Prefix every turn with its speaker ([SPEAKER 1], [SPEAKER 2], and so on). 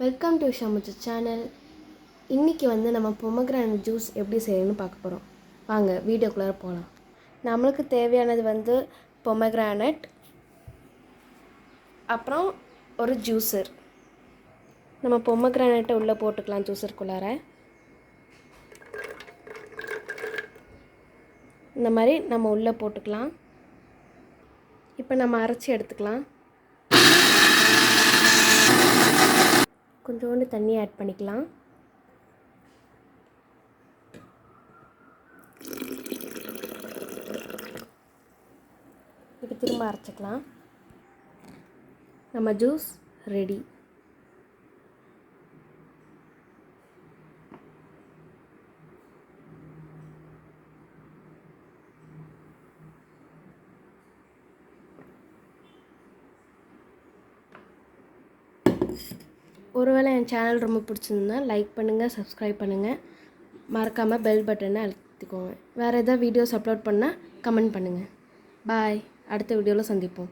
[SPEAKER 1] Welcome to ஷாமுச்சு channel. இன்றைக்கி நம்ம pomegranate juice எப்படி செய்யணும்னு பார்க்க போகிறோம். வாங்க வீடியோக்குள்ளே போகலாம். நம்மளுக்கு தேவையானது பொமக்ரானட், அப்புறம் ஒரு ஜூஸர். நம்ம பொமக்ரானட்டை உள்ளே போட்டுக்கலாம். ஜூஸருக்குள்ளார இந்த மாதிரி நம்ம உள்ளே போட்டுக்கலாம். இப்போ நம்ம அரைச்சி எடுத்துக்கலாம். கொஞ்சோண்டு தண்ணி ஆட் பண்ணிக்கலாம். இப்போ திரும்ப அரைச்சிக்கலாம். நம்ம ஜூஸ் ரெடி. ஒருவேளை என் சேனல் ரொம்ப பிடிச்சிருந்தா லைக் பண்ணுங்கள், சப்ஸ்கிரைப் பண்ணுங்கள், மறக்காமல் பெல் பட்டனை அழுத்திக்கோங்க. வேறு எதாவது வீடியோஸ் அப்லோட் பண்ணால் கமெண்ட் பண்ணுங்கள். பாய். அடுத்த வீடியோவில் சந்திப்போம்.